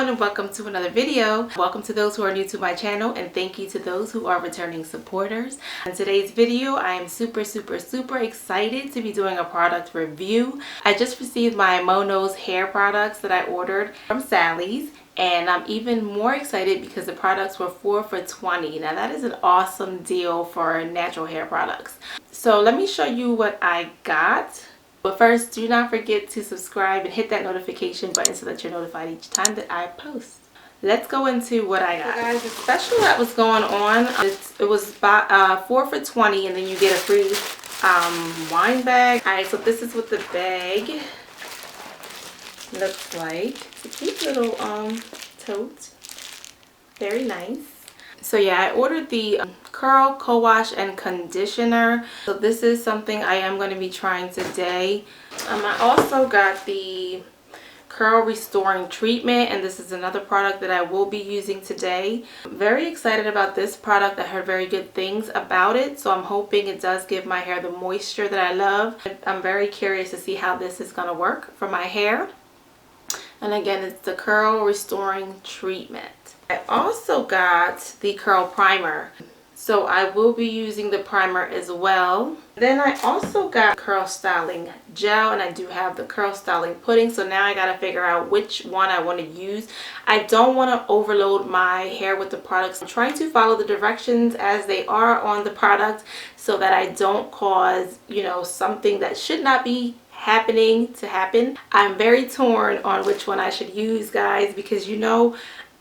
everyone, and welcome to another video. Welcome to those who are new to my channel, and thank you to those who are returning supporters. In today's video, I am super excited to be doing a product review. I just received my Mono's hair products that I ordered from Sally's, and I'm even more excited because the products were 4 for $20. Now that is an awesome deal for natural hair products. So let me show you what I got. But first, do not forget to subscribe and hit that notification button so that you're notified each time that I post. Let's go into what I got. So guys, the special that was going on, it was 4 for $20, and then you get a free wine bag. Alright, so this is what the bag looks like. It's a cute little tote. Very nice. So yeah, I ordered the curl, co-wash, and conditioner. So this is something I am going to be trying today. I also got the curl restoring treatment, and this is another product that I will be using today. I'm very excited about this product. I heard very good things about it, so I'm hoping it does give my hair the moisture that I love. I'm very curious to see how this is going to work for my hair. And again, it's the curl restoring treatment. I also got the curl primer, so I will be using the primer as well. Then I also got curl styling gel, and I do have the curl styling pudding, so now I gotta figure out which one I want to use. I don't want to overload my hair with the products. I'm trying to follow the directions as they are on the product so that I don't cause, something that should not be happening to happen. I'm very torn on which one I should use, guys, because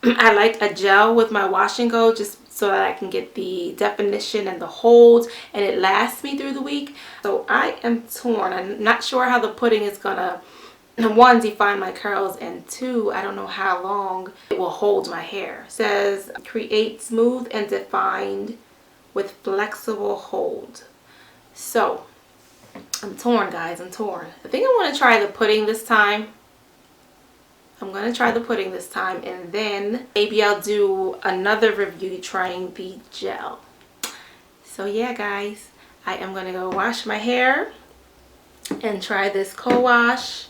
I like a gel with my wash and go, just so that I can get the definition and the hold, and it lasts me through the week. So I am torn. I'm not sure how the pudding is gonna, one, define my curls, and two, I don't know how long it will hold my hair. It says create smooth and defined with flexible hold. So I'm torn, guys. I'm torn. I think I want to try the pudding this time. And then maybe I'll do another review trying the gel. So yeah, guys, I am going to go wash my hair and try this co-wash,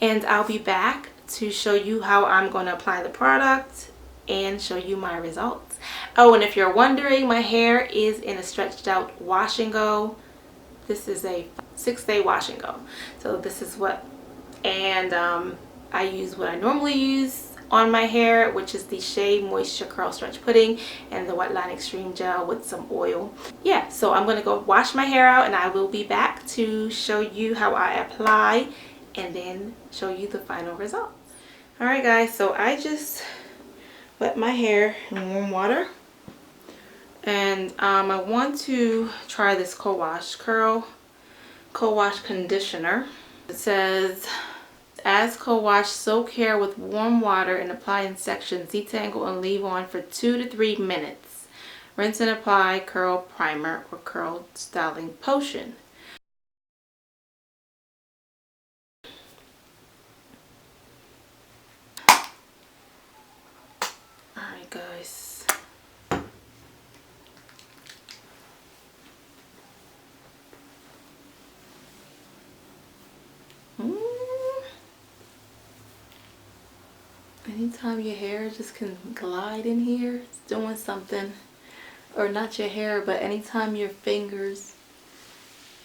and I'll be back to show you how I'm going to apply the product and show you my results. Oh, and if you're wondering, my hair is in a stretched out wash and go. This is a 6-day wash and go. So this is what, and I use what I normally use on my hair, which is the Shea Moisture Curl Stretch Pudding and the Wet Line Extreme Gel with some oil. Yeah, so I'm going to go wash my hair out, and I will be back to show you how I apply and then show you the final result. Alright guys, so I just wet my hair in warm water, and I want to try this co-wash conditioner. It says, as co-wash, soak hair with warm water and apply in sections, detangle and leave on for 2 to 3 minutes. Rinse and apply curl primer or curl styling potion. Alright guys. Anytime your hair just can glide in here, it's doing something. Or not your hair, but anytime your fingers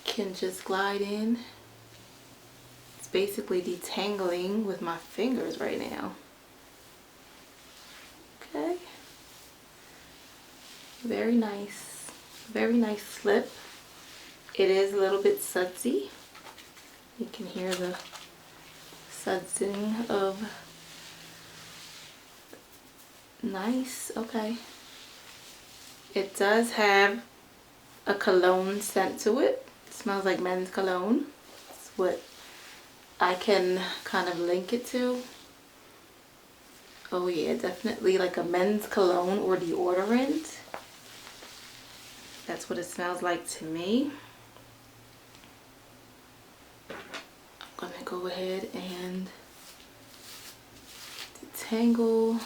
can just glide in. It's basically detangling with my fingers right now. Okay. Very nice. Very nice slip. It is a little bit sudsy. You can hear the sudsing of. Nice. Okay. It does have a cologne scent to it. It smells like men's cologne. That's what I can kind of link it to. Oh yeah, definitely like a men's cologne or deodorant. That's what it smells like to me. I'm gonna go ahead and detangle.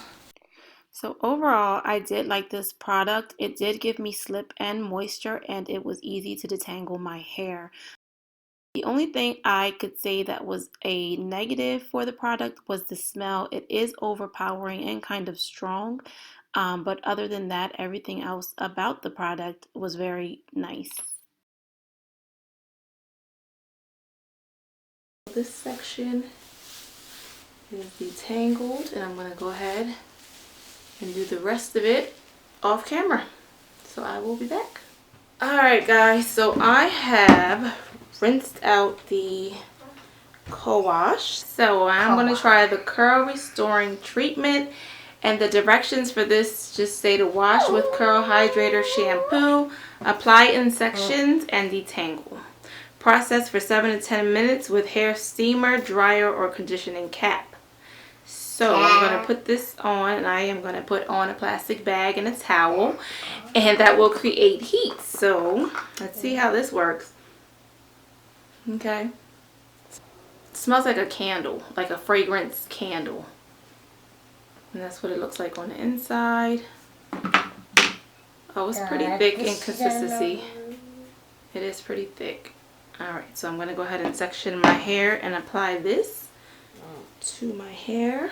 So overall, I did like this product. It did give me slip and moisture, and it was easy to detangle my hair. The only thing I could say that was a negative for the product was the smell. It is overpowering and kind of strong, but other than that, everything else about the product was very nice. This section is detangled, and I'm going to go ahead and do the rest of it off camera. So I will be back. Alright guys, so I have rinsed out the co-wash. So I'm going to try the curl restoring treatment, and the directions for this just say to wash with curl hydrator shampoo, apply in sections, and detangle. Process for 7 to 10 minutes with hair steamer, dryer, or conditioning cap. So I'm going to put this on, and I am going to put on a plastic bag and a towel, and that will create heat. So let's see how this works. Okay. It smells like a candle, like a fragrance candle. And that's what it looks like on the inside. Oh, it's pretty thick in consistency. It is pretty thick. Alright, so I'm going to go ahead and section my hair and apply this to my hair.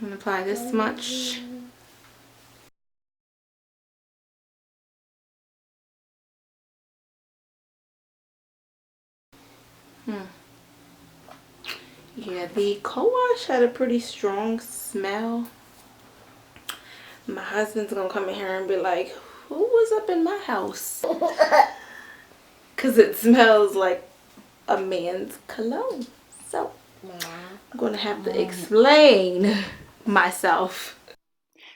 I'm going to apply this much. Yeah, the co-wash had a pretty strong smell. My husband's going to come in here and be like, who was up in my house? Because it smells like a man's cologne. So I'm going to have to explain myself.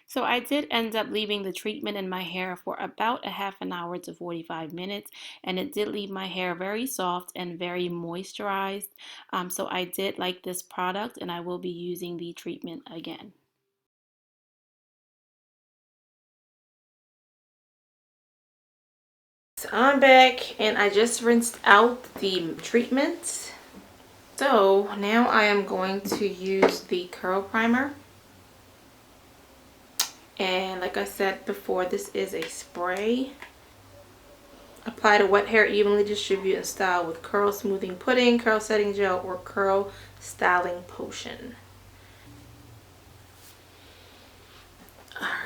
So I did end up leaving the treatment in my hair for about a half an hour to 45 minutes, and it did leave my hair very soft and very moisturized. So I did like this product, and I will be using the treatment again. So I'm back, and I just rinsed out the treatment. So now I am going to use the curl primer. And like I said before, this is a spray. Apply to wet hair, evenly distribute and style with curl smoothing pudding, curl setting gel, or curl styling potion.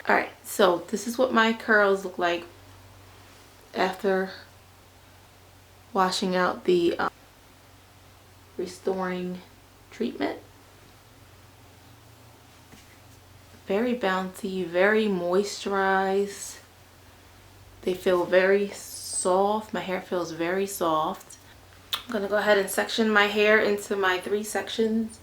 Alright, so this is what my curls look like after washing out the restoring treatment. Very bouncy, very moisturized. They feel very soft. My hair feels very soft. I'm going to go ahead and section my hair into my 3 sections.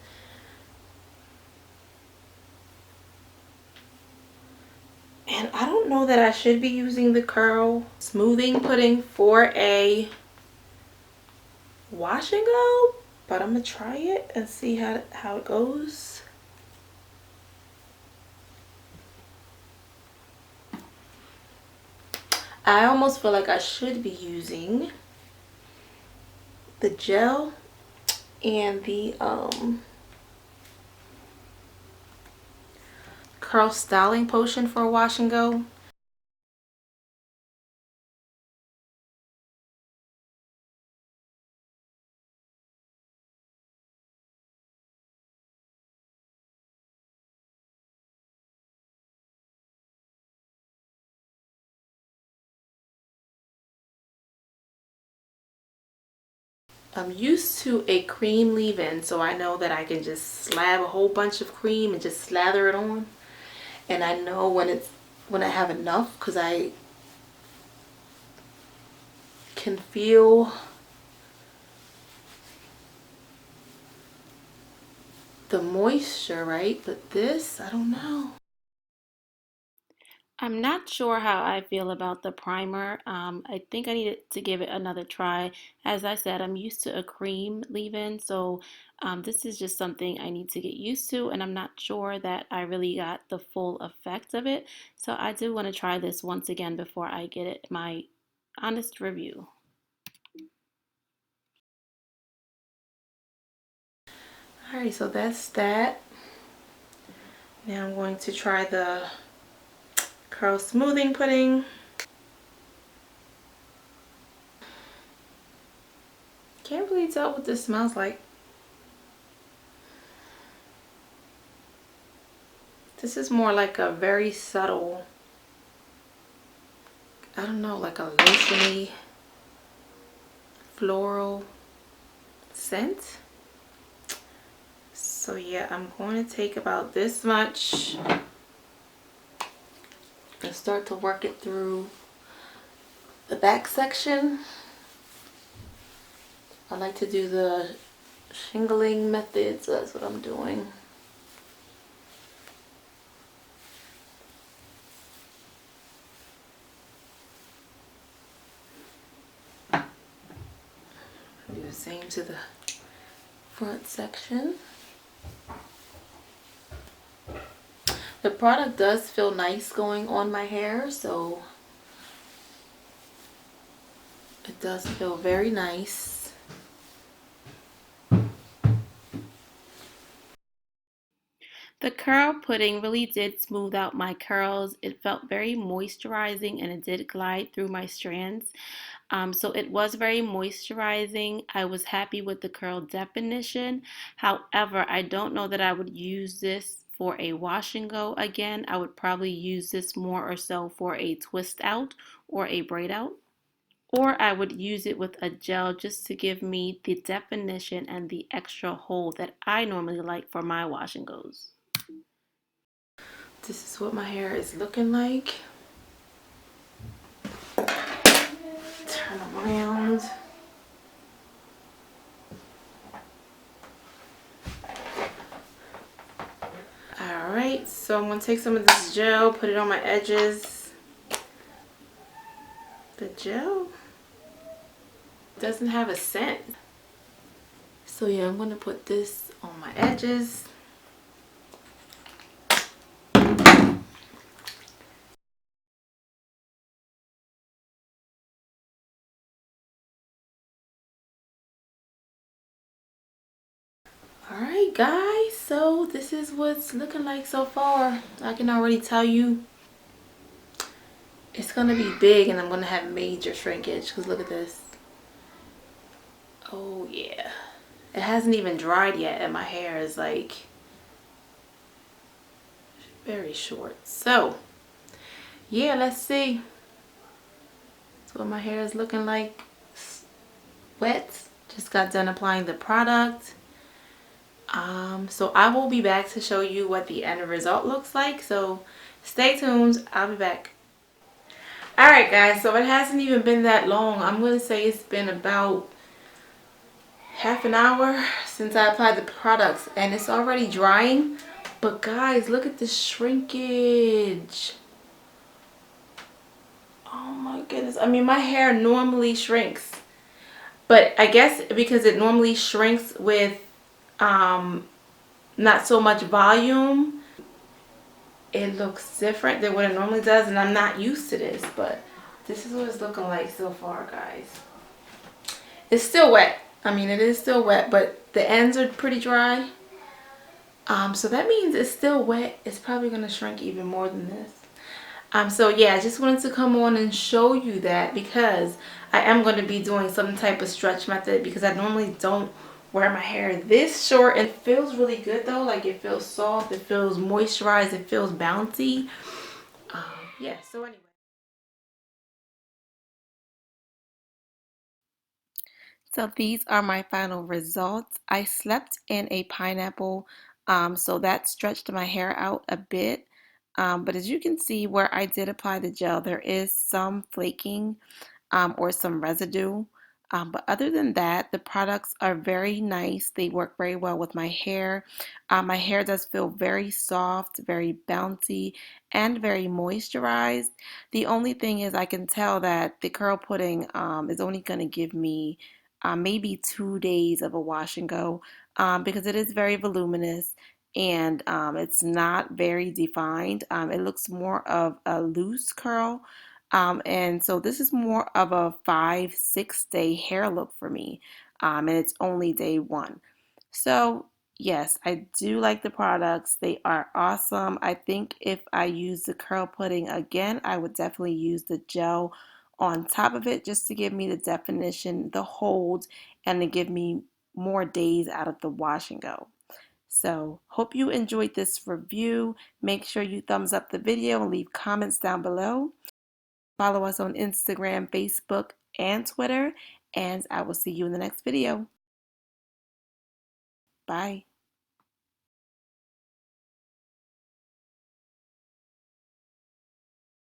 And I don't know that I should be using the curl smoothing pudding for a wash and go, but I'm going to try it and see how it goes. I almost feel like I should be using the gel and the curl styling potion for a wash and go. I'm used to a cream leave-in, so I know that I can just slab a whole bunch of cream and just slather it on. And I know when I have enough, because I can feel the moisture, right? But this, I don't know. I'm not sure how I feel about the primer. I think I needed to give it another try. As I said, I'm used to a cream leave-in, so this is just something I need to get used to, and I'm not sure that I really got the full effect of it. So I do want to try this once again before I get it my honest review. Alright, so that's that. Now I'm going to try the curl smoothing pudding. tell what this smells like. This is more like a very subtle, I don't know, like a lotiony, floral scent. So yeah, I'm going to take about this much and start to work it through the back section. I like to do the shingling method, so that's what I'm doing. Do the same to the front section. The product does feel nice going on my hair, so it does feel very nice. The curl pudding really did smooth out my curls. It felt very moisturizing and it did glide through my strands. So it was very moisturizing. I was happy with the curl definition. However, I don't know that I would use this for a wash and go again. I would probably use this more or so for a twist out or a braid out. Or I would use it with a gel just to give me the definition and the extra hold that I normally like for my wash and goes. This is what my hair is looking like. Turn around. Alright, so I'm going to take some of this gel, put it on my edges. The gel doesn't have a scent. So yeah, I'm going to put this on my edges. Alright guys, so this is what's looking like so far. I can already tell you it's going to be big and I'm going to have major shrinkage because look at this. Oh yeah. It hasn't even dried yet and my hair is like very short. So yeah, let's see. That's what my hair is looking like. Wet. Just got done applying the product. So I will be back to show you what the end result looks like. So stay tuned. I'll be back. Alright guys, so it hasn't even been that long. I'm going to say it's been about half an hour since I applied the products and it's already drying. But guys, look at the shrinkage. Oh my goodness. I mean, my hair normally shrinks. But I guess because it normally shrinks with not so much volume, it looks different than what it normally does, and I'm not used to this, but this is what it's looking like so far, guys. It's still wet. I mean, it is still wet, but the ends are pretty dry. So that means it's still wet. It's probably going to shrink even more than this. So yeah, I just wanted to come on and show you that because I am going to be doing some type of stretch method because I normally don't wear my hair this short. It feels really good though. Like it feels soft, it feels moisturized, it feels bouncy. Yeah, so anyway. So these are my final results. I slept in a pineapple, so that stretched my hair out a bit. But as you can see where I did apply the gel, there is some flaking or some residue. But other than that, the products are very nice. They work very well with my hair does feel very soft, very bouncy, and very moisturized. The only thing is I can tell that the curl pudding is only going to give me maybe 2 days of a wash and go because it is very voluminous and it's not very defined. It looks more of a loose curl. And so this is more of a 5-6 day hair look for me. And it's only day one. So yes, I do like the products. They are awesome. I think if I use the curl pudding again, I would definitely use the gel on top of it just to give me the definition, the hold, and to give me more days out of the wash and go. So hope you enjoyed this review. Make sure you thumbs up the video and leave comments down below. Follow us on Instagram, Facebook, and Twitter, and I will see you in the next video. Bye.